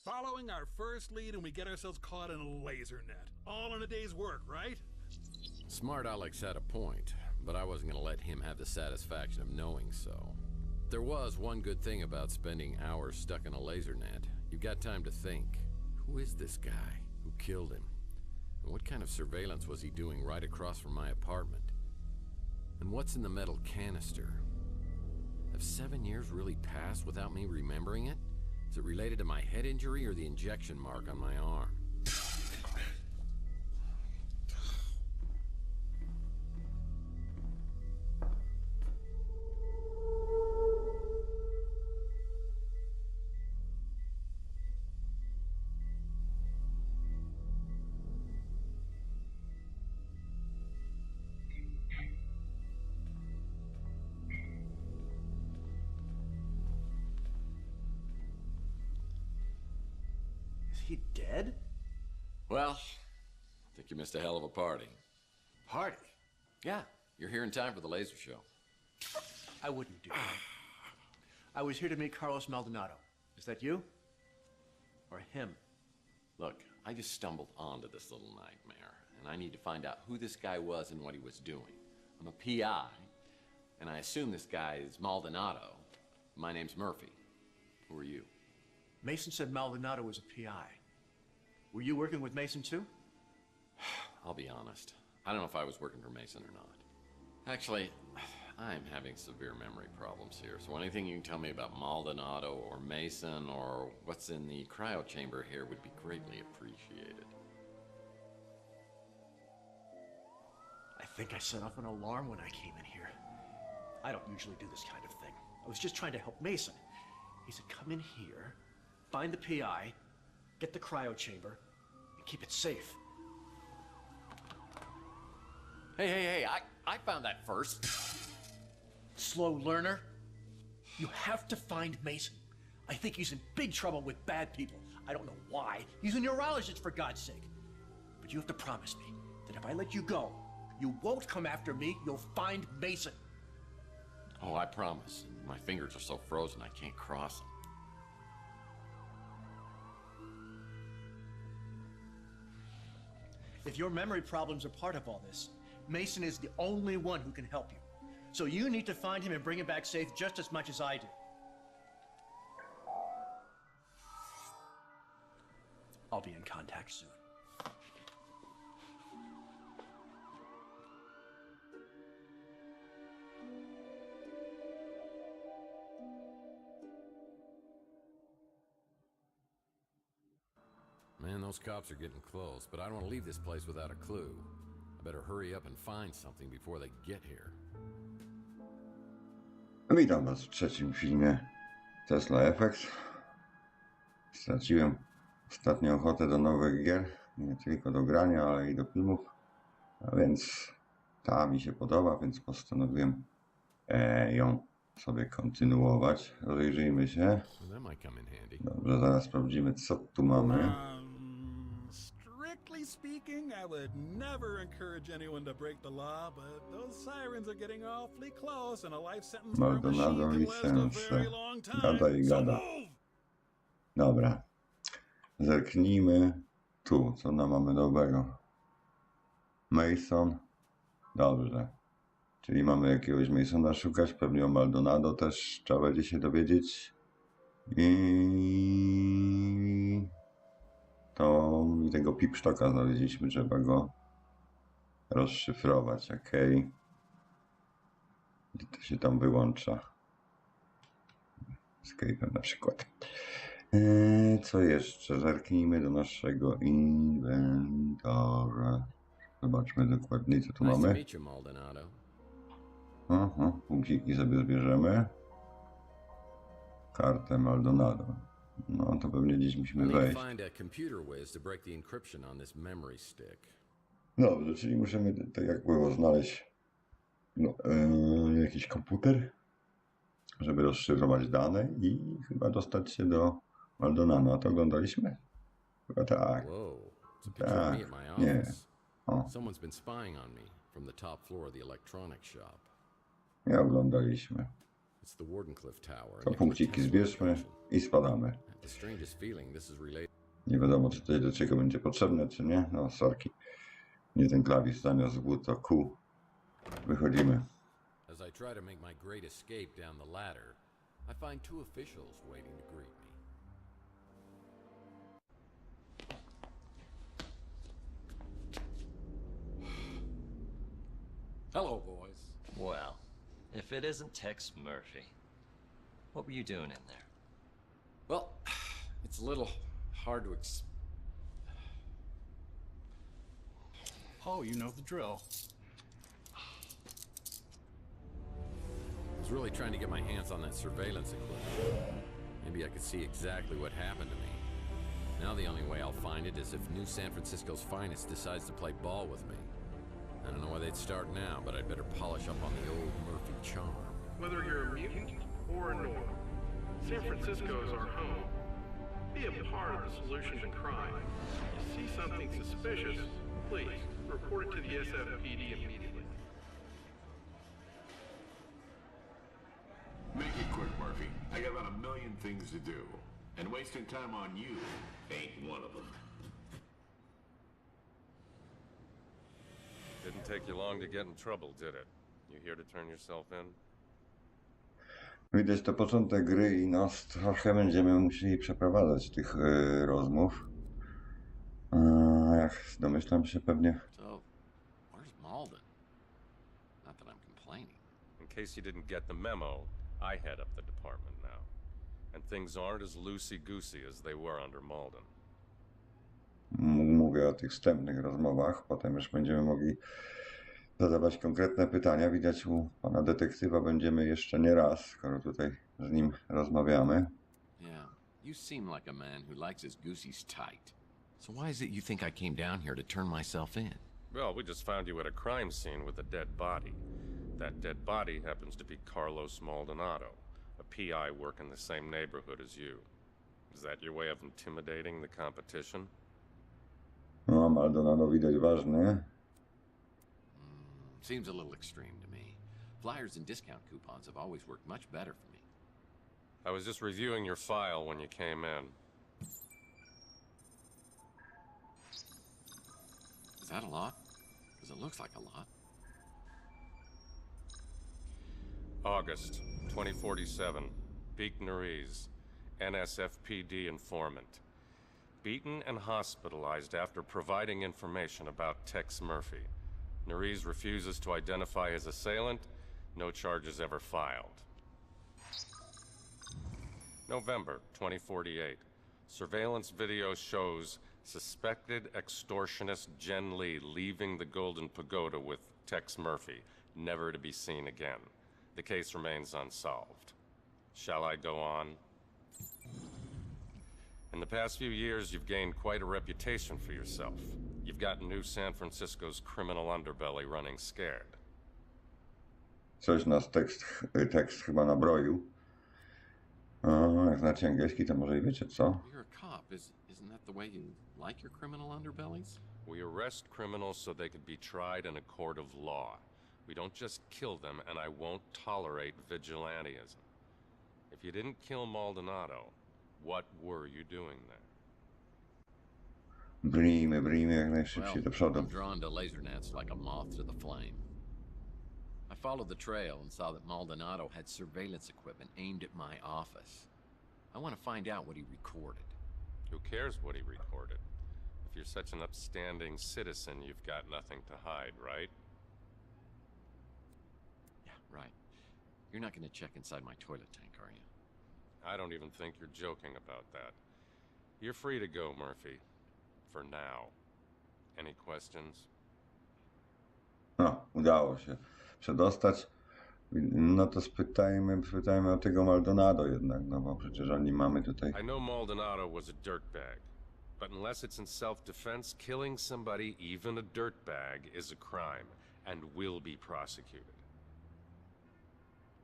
Following our first lead and we get ourselves caught in a laser net. All in a day's work, right? Smart Alex had a point, but I wasn't going to let him have the satisfaction of knowing so. There was one good thing about spending hours stuck in a laser net. You've got time to think. Who is this guy? Who killed him? And what kind of surveillance was he doing right across from my apartment? And what's in the metal canister? Have 7 years really passed without me remembering it? Is it related to my head injury or the injection mark on my arm? He dead? Well, I think you missed a hell of a party. Party? Yeah, you're here in time for the laser show. I wouldn't do that. I was here to meet Carlos Maldonado. Is that you? Or him? Look, I just stumbled onto this little nightmare, and I need to find out who this guy was and what he was doing. I'm a PI, and I assume this guy is Maldonado. My name's Murphy. Who are you? Mason said Maldonado was a PI. Were you working with Mason too? I'll be honest. I don't know if I was working for Mason or not. Actually, I'm having severe memory problems here, so anything you can tell me about Maldonado or Mason or what's in the cryo chamber here would be greatly appreciated. I think I set off an alarm when I came in here. I don't usually do this kind of thing. I was just trying to help Mason. He said, come in here, find the PI, get the cryo chamber, and keep it safe. Hey, I found that first. Slow learner. You have to find Mason. I think he's in big trouble with bad people. I don't know why. He's a neurologist, for God's sake. But you have to promise me that if I let you go, you won't come after me, you'll find Mason. Oh, I promise. My fingers are so frozen I can't cross them. If your memory problems are part of all this, Mason is the only one who can help you. So you need to find him and bring him back safe just as much as I do. I'll be in contact soon. Man, those cops are getting close, but I don't want to leave this place without a clue. I better hurry up and find something before they get here. Witam Was w trzecim filmie TeslaEffect. Straciłem ostatnio ochotę do nowych gier, nie tylko do grania, ale i do filmów. A więc ta mi się podoba, więc postanowiłem ją sobie kontynuować. Rozejrzyjmy się. Dobrze, zaraz sprawdzimy, co tu mamy. Strictly speaking, I would never encourage anyone to break the law, but those sirens are getting awfully close, and a life sentence for a machine can last a very long time. Gada i gada. Dobra. Zerknijmy tu, co nam mamy nowego. Mason. Dobrze. Czyli mamy jakiegoś Masona szukać, pewnie o Maldonado też trzeba będzie się dowiedzieć. I tego pipsztoka znaleźliśmy, trzeba go rozszyfrować, ok. I to się tam wyłącza. Escape'em na przykład. Co jeszcze? Zerknijmy do naszego inwentarza. Zobaczmy dokładnie, co tu mamy. Aha, punkciki sobie zbierzemy. Kartę Maldonado. No to pewnie gdzieś musimy wejść. Dobrze, czyli musimy tak jak było znaleźć no, jakiś komputer, żeby rozszyfrować dane i chyba dostać się do Maldonado. A to oglądaliśmy? Chyba tak. Whoa, it's a picture of me at my Nie. office. O, Someone's been spying on me from the top floor of the electronics shop. nie oglądaliśmy. It's the Wardenclyffe Tower. To near the punkciki Tesla zbierzmy location. i spadamy. I have the strangest feeling this is related. Nie wiadomo, czy to do czego będzie potrzebne, czy nie. No, sorki. Nie ten klawisz zamiast W to Q. Wychodzimy. As I try to make my great escape down the ladder, I find two officials waiting to greet me. Hello, boys. Well, if it isn't Tex Murphy. What were you doing in there? Well, it's a little hard to Oh, you know the drill. I was really trying to get my hands on that surveillance equipment. Maybe I could see exactly what happened to me. Now the only way I'll find it is if New San Francisco's finest decides to play ball with me. I don't know why they'd start now, but I'd better polish up on the old Murphy charm. Whether you're a mutant or a norm, San Francisco is our home. Be a part of the solution to crime. You see something suspicious, please report it to the SFPD immediately. Make it quick, Murphy. I got about a million things to do. And wasting time on you ain't one of them. Didn't take you long to get in trouble, did it? You here to turn yourself in? Widać to początek gry i no trochę będziemy musieli przeprowadzać tych rozmów. Jak domyślam się pewnie. So, where's Malden? Not that I'm complaining. In case you didn't get the memo, I head up the department now. And things aren't as loosey-goosey as they were under Malden. Mówię o tych wstępnych rozmowach, potem już będziemy mogli zadawać konkretne pytania. Widać u pana detektywa będziemy jeszcze nie raz, skoro tutaj z nim rozmawiamy. Yeah, you seem like a man who likes his goosies tight. So why is it you think I came down here to turn myself in? Well, we just found you at a crime scene with a dead body. That dead body happens to be Carlos Maldonado, a PI working the same neighborhood as you. Is that your way of intimidating the competition? No, Maldonado widać ważny. Seems a little extreme to me. Flyers and discount coupons have always worked much better for me. I was just reviewing your file when you came in. Is that a lot? Because it looks like a lot. August 2047, Beek Nariz, NSFPD informant. Beaten and hospitalized after providing information about Tex Murphy. Nariz refuses to identify his assailant. No charges ever filed. November 2048. Surveillance video shows suspected extortionist Jen Lee leaving the Golden Pagoda with Tex Murphy, never to be seen again. The case remains unsolved. Shall I go on? In the past few years, you've gained quite a reputation for yourself. You've got New San Francisco's criminal underbelly running scared. Coś nas tekst chyba nabroił. Jak znacie angielski, to może i wiecie co? You're a cop. Isn't that the way you like your criminal underbellies? We arrest criminals so they could be tried in a court of law. We don't just kill them, and I won't tolerate vigilantism. If you didn't kill Maldonado, what were you doing there? Brnijmy jak najszybciej do przodu. I'm drawn to laser nets like a moth to the flame. I followed the trail and saw that Maldonado had surveillance equipment aimed at my office. I want to find out what he recorded. Who cares what he recorded? If you're such an upstanding citizen, you've got nothing to hide, right? Yeah, right. You're not going to check inside my toilet tank, are you? I don't even think you're joking about that. You're free to go, Murphy. For now. Any questions? No, udało się przedostać. No to spytajmy o tego Maldonado jednak, no bo przecież oni mamy tutaj... I know Maldonado was a dirtbag, but unless it's in self-defense, killing somebody, even a dirtbag, is a crime and will be prosecuted.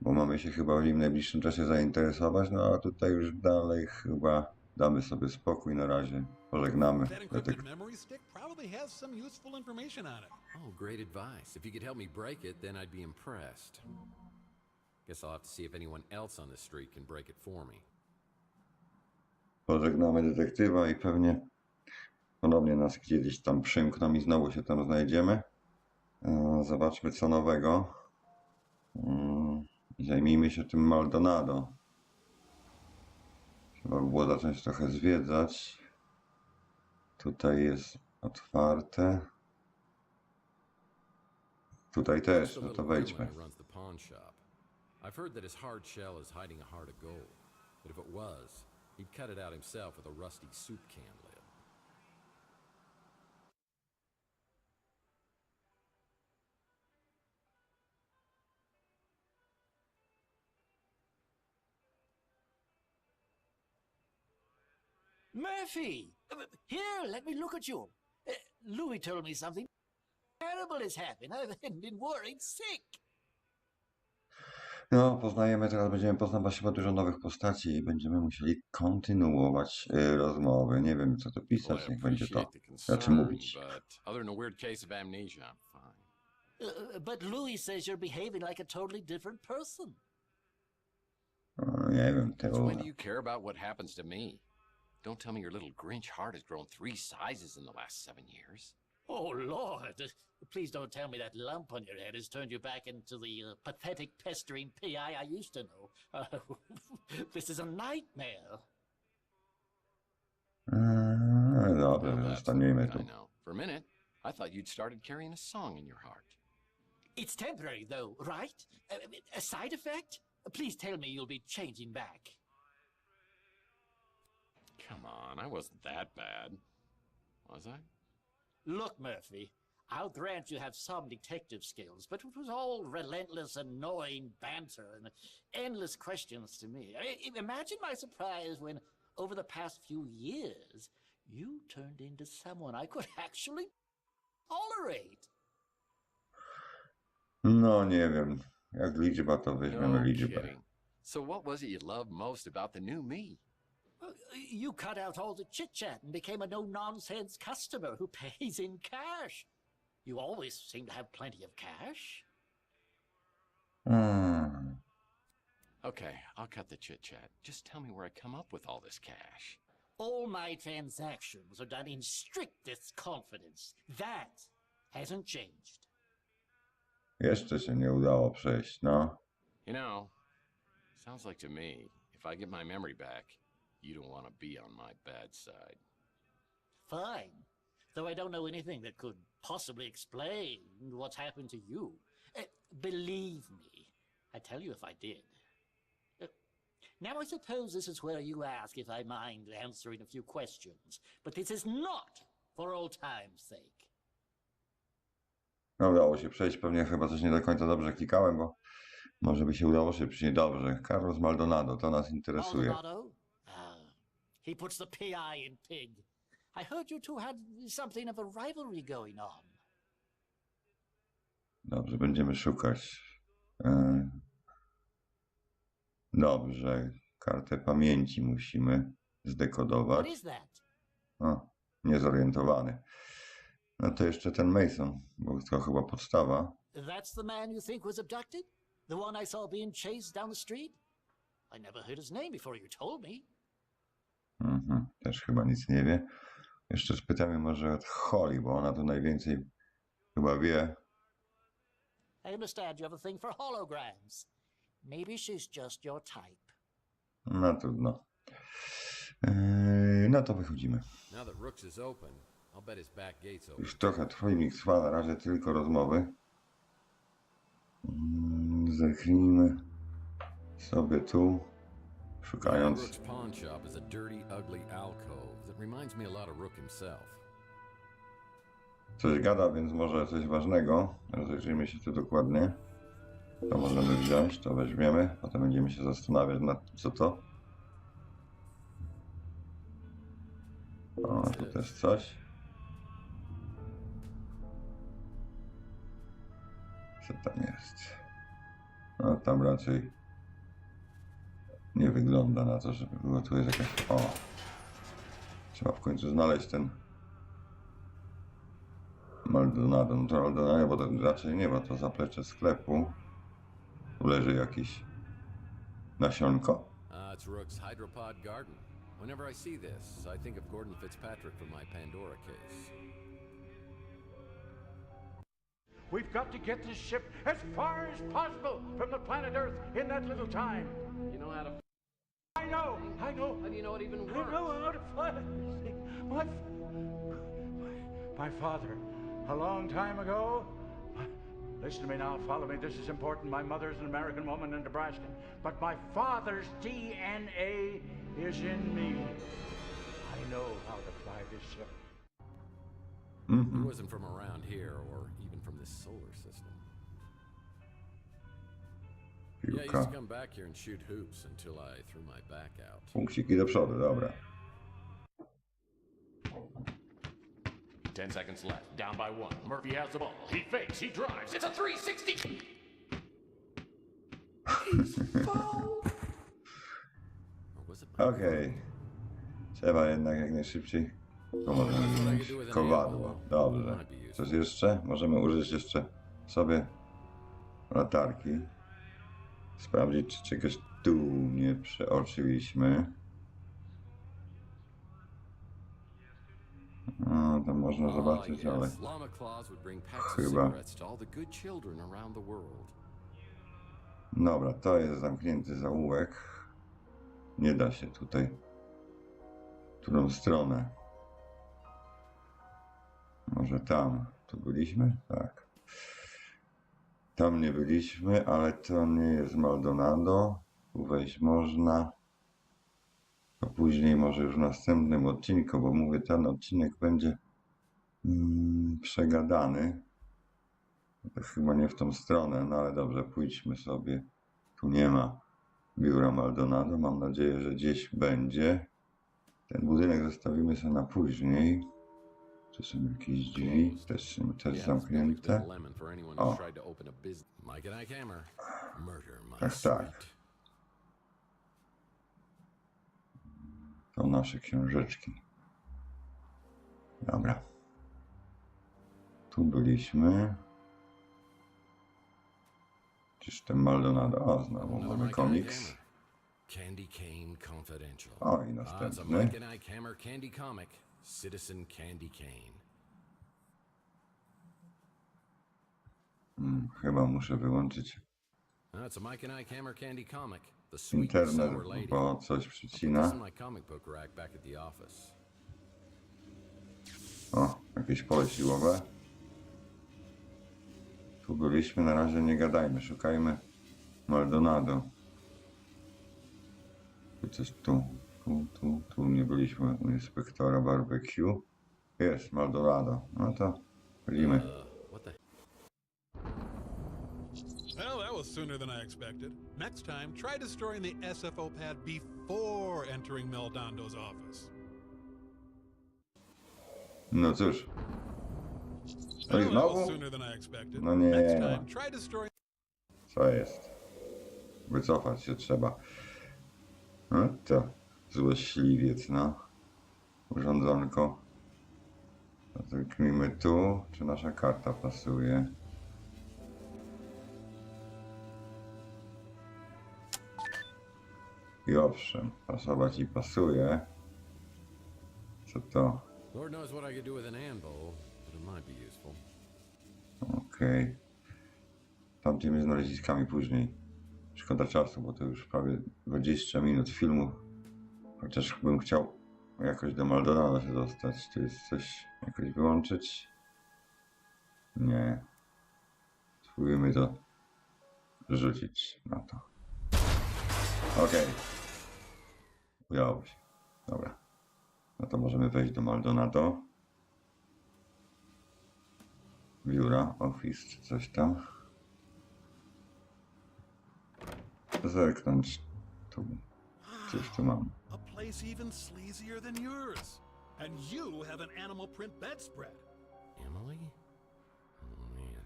bo mamy się chyba nim w najbliższym czasie zainteresować, no a tutaj już dalej chyba damy sobie spokój na razie, pożegnamy. That encrypted memory stick probably has some useful information on it. Oh, great advice. If you could help me break it, then I'd be impressed. Guess I'll have to see if anyone else on the street can break it for me. Pożegnamy detektywa i pewnie ponownie nas kiedyś tam przymkną i znowu się tam znajdziemy. Zobaczmy co nowego. Zajmijmy się tym Maldonado. Trzeba by było zacząć trochę zwiedzać. Tutaj jest otwarte. Tutaj też, no to wejdźmy. I've heard that his hard shell is hiding a heart of gold, but if it was, he'd cut it out himself with a rusty soup can lid. Murphy! Here, let me look at you. Louis told me something terrible is happening. I've been worried sick. No, poznajemy, teraz będziemy poznawać chyba dużo nowych postaci i będziemy musieli kontynuować rozmowy. Nie wiem, co to pisać, niech będzie to. Znaczy mówić. But Louis says you're behaving like a totally different person. Nie wiem, tego... When do you care about what happens to me? Don't tell me your little Grinch heart has grown 3 sizes in the last 7 years. Oh, Lord. Please don't tell me that lump on your head has turned you back into the pathetic, pestering P.I. I used to know. This is a nightmare. Dobra, zostaniemy tu. I know. For a minute, I thought you'd started carrying a song in your heart. It's temporary, though, right? A side effect? Please tell me you'll be changing back. Come on, I wasn't that bad. Was I? Look, Murphy, I'll grant you have some detective skills, but it was all relentless, annoying banter and endless questions to me. Imagine my surprise when, over the past few years, you turned into someone I could actually tolerate. No, nie wiem. Jak liczba, to weźmiemy No liczbę. kidding. So what was it you loved most about the new me? You cut out all the chit-chat and became a no-nonsense customer who pays in cash. You always seem to have plenty of cash. Okay, I'll cut the chit-chat. Just tell me where I come up with all this cash. All my transactions are done in strictest confidence. That hasn't changed. Jeszcze się nie udało przejść, no. You know, sounds like to me, if I get my memory back, you don't want to be on my bad side. Fine. Though I don't know anything that could possibly explain what's happened to you. Believe me, I'd tell you if I did. Now I suppose this is where you ask if I mind answering a few questions. But this is not for old time's sake. No, udało się przejść, pewnie chyba coś nie do końca dobrze klikałem, bo może by się udało szybciej. Niedobrze. Carlos Maldonado, to nas interesuje. Maldonado? He puts the PI in pig. I heard you two had something of a rivalry going on. Dobrze, będziemy szukać. Dobrze, kartę pamięci musimy zdekodować. What is that? O, niezorientowany. No to jeszcze ten Mason, bo to chyba podstawa. That's the man you think was abducted? The one I saw being chased down the street? I never heard his name before you told me. Też chyba nic nie wie. Jeszcze spytamy może od Holly, bo ona tu najwięcej chyba wie. I understand you have a thing for holograms. Maybe she's just your type. No trudno. No to wychodzimy. Now that Rooks is open, I'll bet his back gate's open. Już trochę trwa, na razie tylko rozmowy. Zerknijmy sobie tu, szukając. Rook's pawn shop is a dirty, ugly alcove that reminds me a lot of Rook himself. Coś gada, więc może coś ważnego. Rozejrzyjmy się tu dokładnie. To możemy wziąć, to weźmiemy. Potem będziemy się zastanawiać nad tym, co to. O, tu też coś. Co tam jest? No tam raczej nie wygląda na to, żeby było tu jest jakaś... O! Trzeba w końcu znaleźć ten Maldonado. No to Maldonado, bo to raczej nie, bo to zaplecze sklepu. Tu leży jakieś nasionko. It's Rook's hydropod garden. Whenever I see this, I think of Gordon Fitzpatrick from my Pandora case. We've got to get this ship as far as possible from the planet Earth in that little time. You know how to... I know. How do you know it even works? I know how to fly this thing. My father, a long time ago. Listen to me now, follow me. This is important. My mother's an American woman in Nebraska, but my father's DNA is in me. I know how to fly this ship. He wasn't from around here or even from this solar system. Yeah, I used to come back here and shoot hoops until I threw my back out. Punksiki do przodu, dobra. 10 seconds left. Down by 1. Murphy has the ball. He fakes. He drives. It's a 360. Okej. Trzeba jednak jak najszybciej. To możemy wziąć kowadło. Dobrze. Coś jeszcze? Możemy użyć jeszcze sobie latarki. Sprawdzić, czy czegoś tu nie przeoczyliśmy. No, to można zobaczyć, ale chyba... Dobra, to jest zamknięty zaułek. Nie da się tutaj. W którą stronę? Może tam. Tu byliśmy? Tak. Tam nie byliśmy, ale to nie jest Maldonado. Tu wejść można. To później może już w następnym odcinku, bo mówię, ten odcinek będzie przegadany. To chyba nie w tą stronę, no ale dobrze, pójdźmy sobie. Tu nie ma biura Maldonado. Mam nadzieję, że gdzieś będzie. Ten budynek zostawimy sobie na później. Czy są jakieś drzwi? Też zamknięte. O. Tak, tak. To nasze książeczki. Dobra. Tu byliśmy. Czyż ten Maldonado? O, znowu mamy komiks. O, i następny. Chyba muszę wyłączyć internet, bo coś przycina. O, jakieś pole siłowe. Tu byliśmy, na razie nie gadajmy, szukajmy Maldonado. Tu coś tu nie byliśmy u inspektora barbecue. Jest Maldonado, no to chodzimy. Well, that was sooner than I expected. Next time, try destroying the SFO pad before entering Maldonado's office. No cóż. No i Well, that was znowu? sooner than I expected. No nie. Next time, try destroying... Co jest? Wycofać się trzeba. No to złośliwiec, no. Urządzonko. Zerknijmy tu, czy nasza karta pasuje. I owszem, pasować i pasuje. Co to? Okej. Tam tymi znaleziskami później. Szkoda czasu, bo to już prawie 20 minut filmu. Chociaż bym chciał jakoś do Maldonado się dostać. Tu jest coś jakoś wyłączyć? Nie. Spróbujmy to rzucić na to. Okej. Udało się. Dobra. No to możemy wejść do Maldonado. Biura, office czy coś tam. Zerknąć tu. Coś tu mam. A place even sleazier than yours. And you have an animal print bedspread. Emily? Oh man.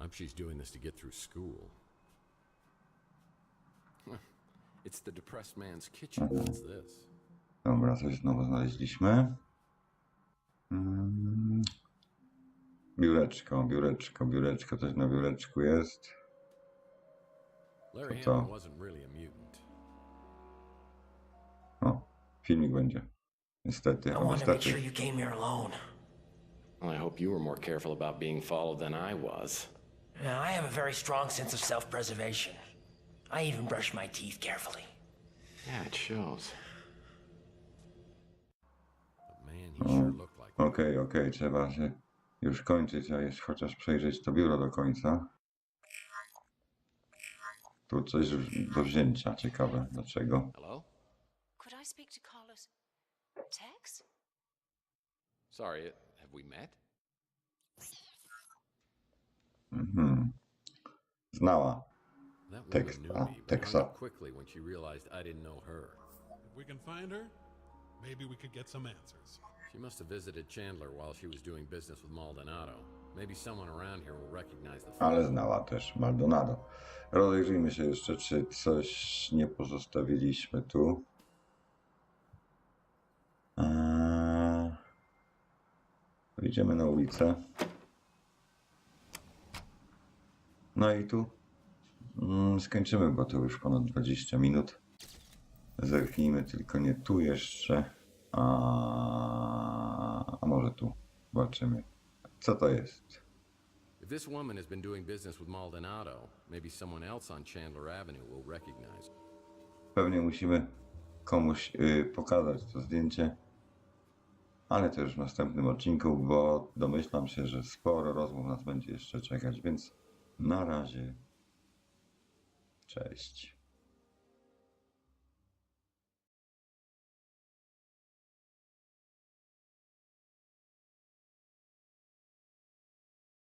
I hope she's doing this to get through school. It's the depressed man's kitchen. What's this? Dobra, coś znowu znaleźliśmy. Biureczko, biureczko, biureczko. Coś na biureczku jest. Larry Co to? Hammond wasn't really a mutant. O, filmik będzie. Niestety, I albo wanted to make sure stety. you came here alone. Well, I hope you were more careful about being followed than I was. Now, I have a very strong sense of self-preservation. I even brush my teeth carefully. Yeah, it shows. But man, he sure looked like Okej, trzeba się już kończyć, a jeszcze chociaż przejrzeć to biuro do końca. Tu coś do wzięcia, ciekawe, dlaczego. Hello? Could I speak to Carlos? Tex? Sorry, have we met? Znała. that woman Text, knew ah, me, but Texa. hung up quickly when she realized I didn't know her. If we can find her, maybe we could get some answers. She must have visited Chandler while she was doing business with Maldonado. Maybe someone around here will recognize the Ale phone. znała też Maldonado. Rozejrzyjmy się jeszcze, czy coś nie pozostawiliśmy tu. Wyjdziemy na ulicę. No i tu skończymy, bo to już ponad 20 minut. Zerknijmy tylko nie tu jeszcze, a może tu. Zobaczymy, co to jest. If this woman has been doing business with Maldonado, maybe someone else on Chandler Avenue will recognize her. Pewnie musimy komuś pokazać to zdjęcie, ale to już w następnym odcinku, bo domyślam się, że sporo rozmów nas będzie jeszcze czekać, więc na razie. Cześć.